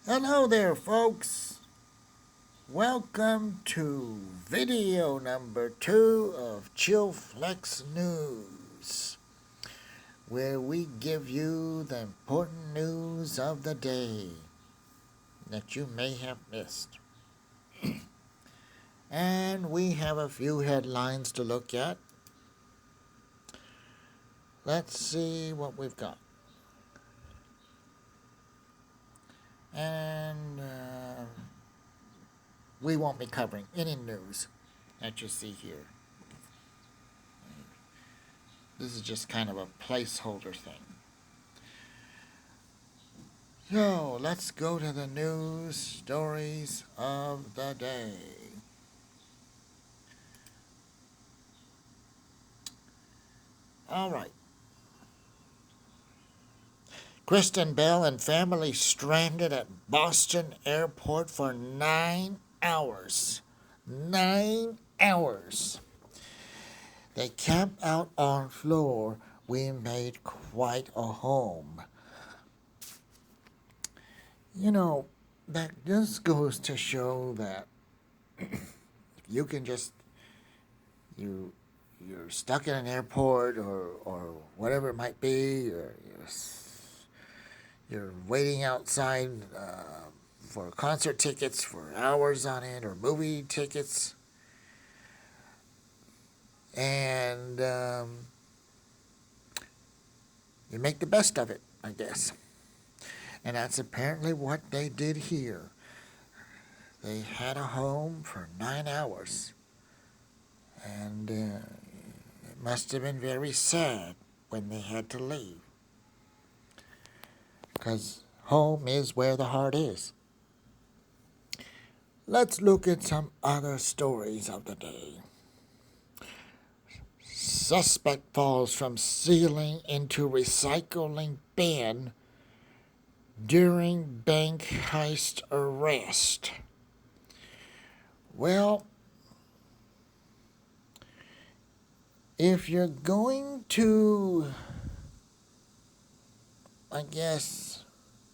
Hello there, folks. Welcome to video number 2 of ChillFlex News, where we give you the important news of the day that you may have missed. And we have a few headlines to look at. Let's see what we've got. And we won't be covering any news that you see here. This is just kind of a placeholder thing. So let's go to the news stories of the day. All right. Kristen Bell and family stranded at Boston airport for 9 hours. 9 hours. They camped out on floor. We made quite a home. You know, that just goes to show that you can just you're stuck in an airport or whatever it might be, or you're waiting outside for concert tickets for hours on end, or movie tickets, and you make the best of it, I guess. And that's apparently what they did here. They had a home for 9 hours, and it must have been very sad when they had to leave, because home is where the heart is. Let's look at some other stories of the day. Suspect falls from ceiling into recycling bin during bank heist arrest. Well, if you're going to, I guess,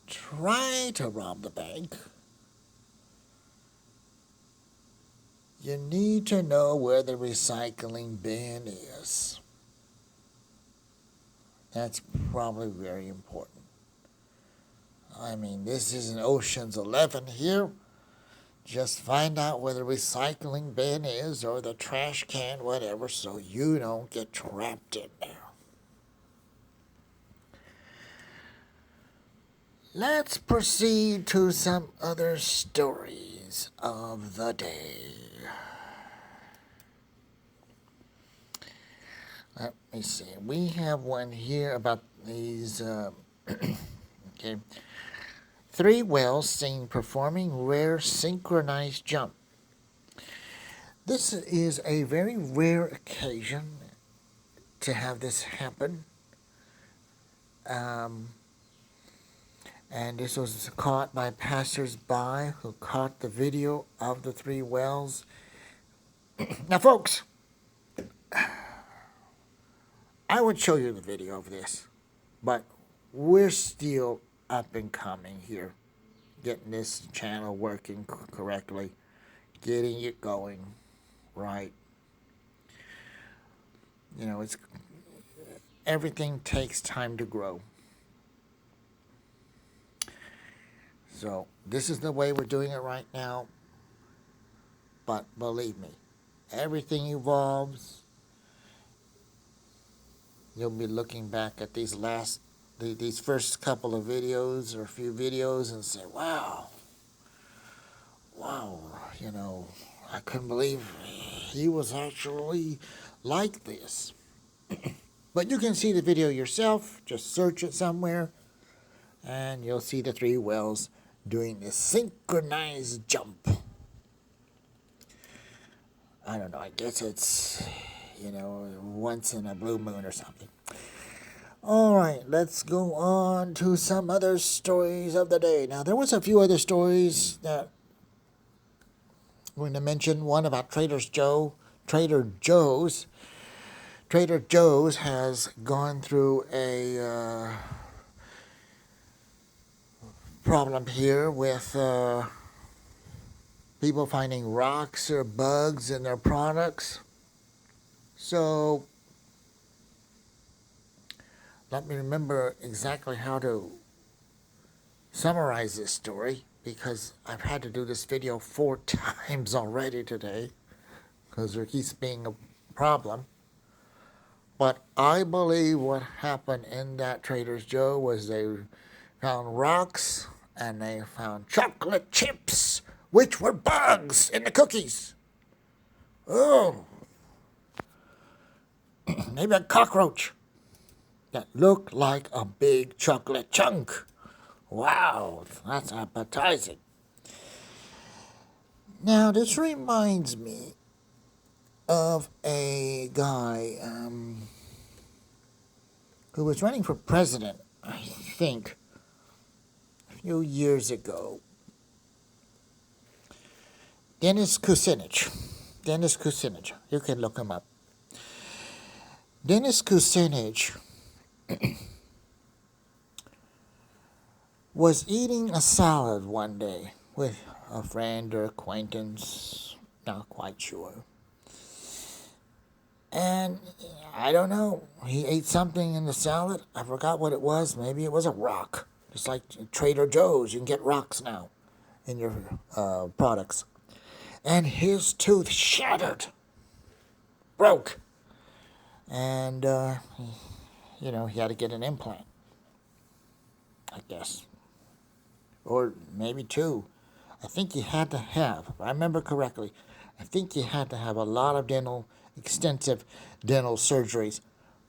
try to rob the bank, you need to know where the recycling bin is. That's probably very important. I mean, this isn't Ocean's 11 here. Just find out where the recycling bin is, or the trash can, whatever, so you don't get trapped in there. Let's proceed to some other stories of the day. Let me see. We have one here about these. Okay. 3 whales seen performing rare synchronized jump. This is a very rare occasion to have this happen. And this was caught by passers-by who caught the video of the 3 whales. Now, folks, I would show you the video of this, but we're still up and coming here, getting this channel working correctly, getting it going right. You know, everything takes time to grow. So this is the way we're doing it right now. But believe me, everything evolves. You'll be looking back at these first couple of videos or a few videos and say, wow, you know, I couldn't believe he was actually like this. But you can see the video yourself. Just search it somewhere, and you'll see the 3 whales doing this synchronized jump. I don't know, I guess it's, you know, once in a blue moon or something. All right, let's go on to some other stories of the day. Now, there was a few other stories that I'm going to mention. One about Trader Joe's. Trader Joe's has gone through a problem here with people finding rocks or bugs in their products. So let me remember exactly how to summarize this story, because I've had to do this video 4 times already today because there keeps being a problem. But I believe what happened in that Trader Joe was they found rocks and they found chocolate chips, which were bugs in the cookies. Oh, maybe a cockroach that looked like a big chocolate chunk. Wow, that's appetizing. Now, this reminds me of a guy who was running for president, I think, a few years ago. Dennis Kucinich. You can look him up. Dennis Kucinich was eating a salad one day with a friend or acquaintance, not quite sure. And I don't know, he ate something in the salad. I forgot what it was. Maybe it was a rock. Just like Trader Joe's, you can get rocks now in your products. And his tooth shattered, broke. And, he had to get an implant, I guess. Or maybe 2. I think he had to have, if I remember correctly, I think he had to have a lot of extensive dental surgeries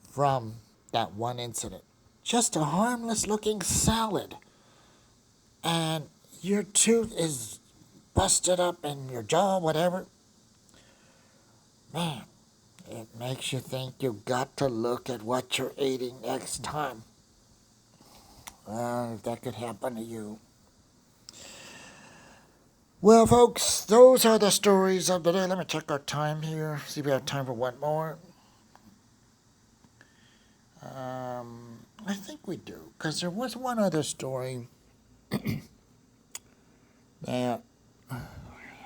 from that one incident. Just a harmless looking salad. And your tooth is busted up in your jaw, whatever. Man, it makes you think you've got to look at what you're eating next time. If that could happen to you. Well, folks, those are the stories of the day. Let me check our time here, see if we have time for one more. I think we do, because there was one other story that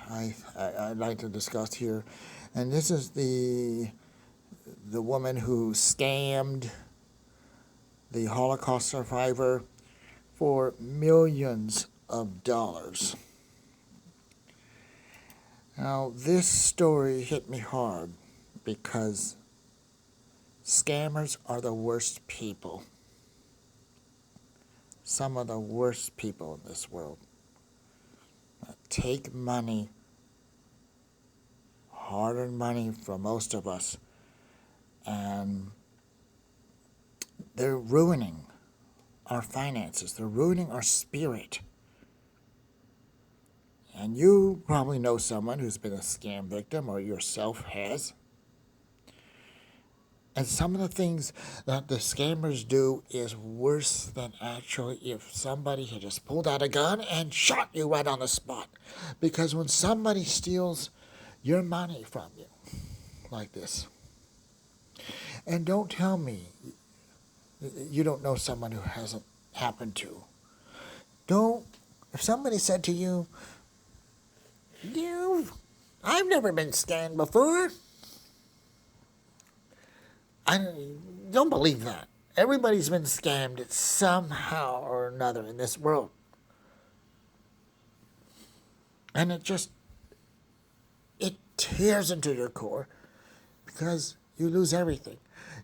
I'd like to discuss here, and this is the woman who scammed the Holocaust survivor for millions of dollars. Now, this story hit me hard because scammers are the worst people. Some of the worst people in this world. Take money, hard-earned money for most of us, and they're ruining our finances. They're ruining our spirit. And you probably know someone who's been a scam victim, or yourself has. And some of the things that the scammers do is worse than actually if somebody had just pulled out a gun and shot you right on the spot. Because when somebody steals your money from you like this, and don't tell me you don't know someone who hasn't happened to. If somebody said to you, I've never been scammed before. I don't believe that. Everybody's been scammed somehow or another in this world. And it tears into your core because you lose everything.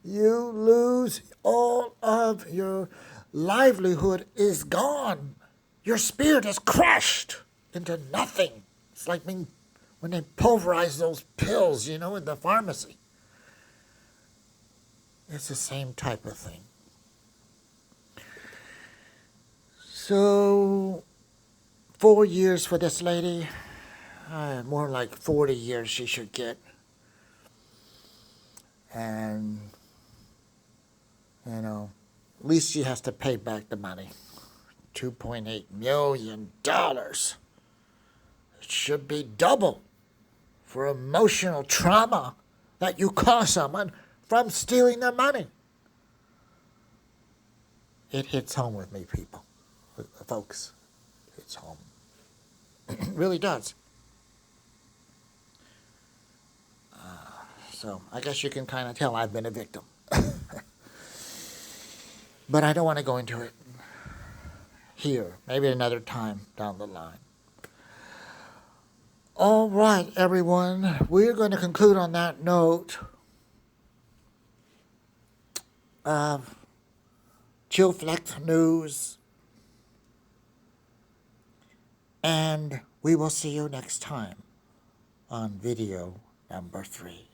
You lose all of your livelihood is gone. Your spirit is crushed into nothing. It's like when they pulverize those pills, in the pharmacy. It's the same type of thing. So, 4 years for this lady. More like 40 years she should get. And, at least she has to pay back the money. $2.8 million. It should be double for emotional trauma that you cause someone from stealing their money. It hits home with me, folks. hits home. It really does. So I guess you can kind of tell I've been a victim. But I don't want to go into it here. Maybe another time down the line. All right, everyone. We're going to conclude on that note of Chillflex News. And we will see you next time on video number 3.